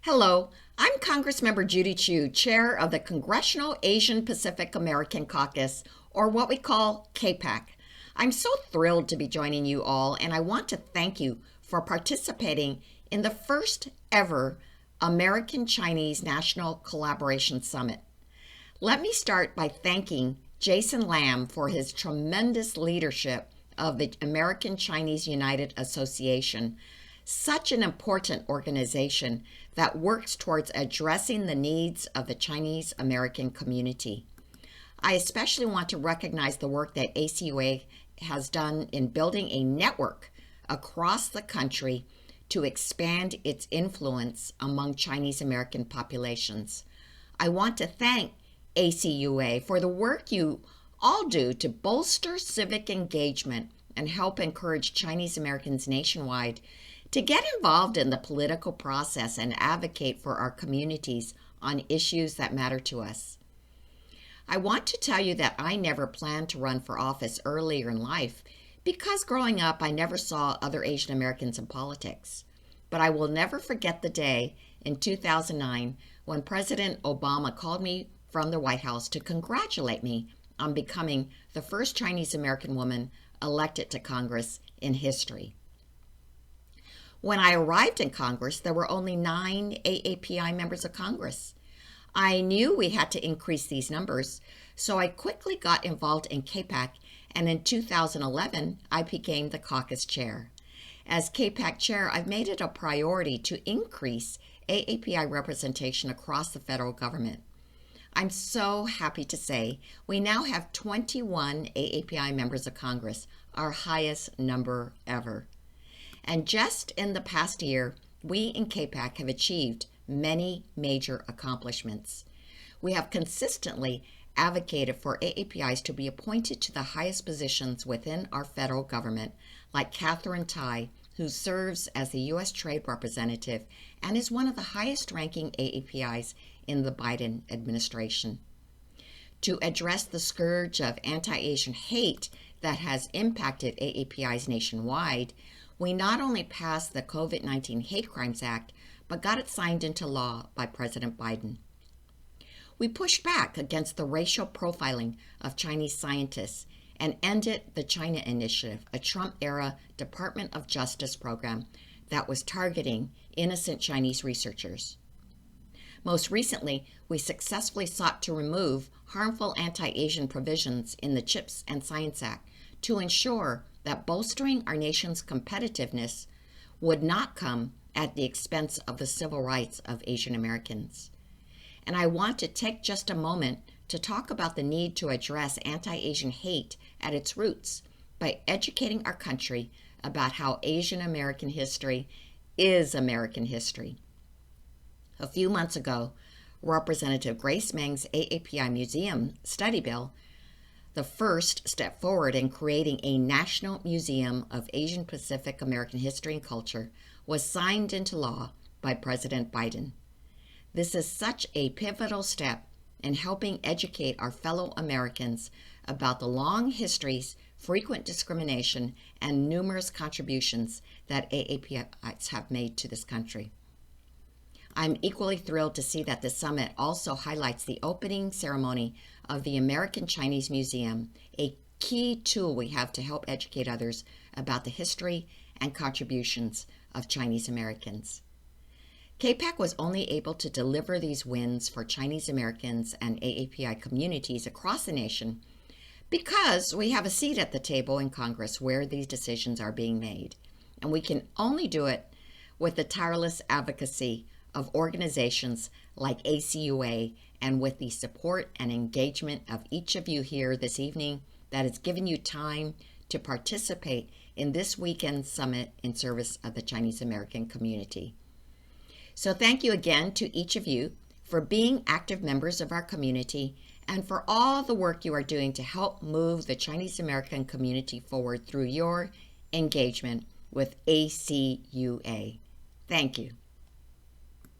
Hello, I'm Congressmember Judy Chu, Chair of the Congressional Asian Pacific American Caucus, or what we call CAPAC. I'm so thrilled to be joining you all, and I want to thank you for participating in the first ever American-Chinese National Collaboration Summit. Let me start by thanking Jason Lam for his tremendous leadership of the American-Chinese United Association, such an important organization that works towards addressing the needs of the Chinese American community. I especially want to recognize the work that ACUA has done in building a network across the country to expand its influence among Chinese American populations. I want to thank ACUA for the work you all do to bolster civic engagement and help encourage Chinese Americans nationwide to get involved in the political process and advocate for our communities on issues that matter to us. I want to tell you that I never planned to run for office earlier in life because growing up I never saw other Asian Americans in politics. But I will never forget the day in 2009 when President Obama called me from the White House to congratulate me on becoming the first Chinese American woman elected to Congress in history. When I arrived in Congress, there were only 9 AAPI members of Congress. I knew we had to increase these numbers, so I quickly got involved in CAPAC, and in 2011, I became the caucus chair. As CAPAC chair, I've made it a priority to increase AAPI representation across the federal government. I'm so happy to say we now have 21 AAPI members of Congress, our highest number ever. And just in the past year, we in CAPAC have achieved many major accomplishments. We have consistently advocated for AAPIs to be appointed to the highest positions within our federal government, like Catherine Tai, who serves as the U.S. Trade Representative and is one of the highest-ranking AAPIs in the Biden administration. To address the scourge of anti-Asian hate that has impacted AAPIs nationwide, we not only passed the COVID-19 Hate Crimes Act, but got it signed into law by President Biden. We pushed back against the racial profiling of Chinese scientists and ended the China Initiative, a Trump-era Department of Justice program that was targeting innocent Chinese researchers. Most recently, we successfully sought to remove harmful anti-Asian provisions in the CHIPS and Science Act to ensure that bolstering our nation's competitiveness would not come at the expense of the civil rights of Asian Americans. And I want to take just a moment to talk about the need to address anti-Asian hate at its roots by educating our country about how Asian American history is American history. A few months ago, Representative Grace Meng's AAPI Museum study bill, the first step forward in creating a National Museum of Asian Pacific American History and Culture, was signed into law by President Biden. This is such a pivotal step in helping educate our fellow Americans about the long histories, frequent discrimination, and numerous contributions that AAPIs have made to this country. I'm equally thrilled to see that the summit also highlights the opening ceremony of the American Chinese Museum, a key tool we have to help educate others about the history and contributions of Chinese Americans. CAPAC was only able to deliver these wins for Chinese Americans and AAPI communities across the nation because we have a seat at the table in Congress where these decisions are being made. And we can only do it with the tireless advocacy of organizations like ACUA and with the support and engagement of each of you here this evening that has given you time to participate in this weekend's summit in service of the Chinese American community. So thank you again to each of you for being active members of our community and for all the work you are doing to help move the Chinese American community forward through your engagement with ACUA. Thank you.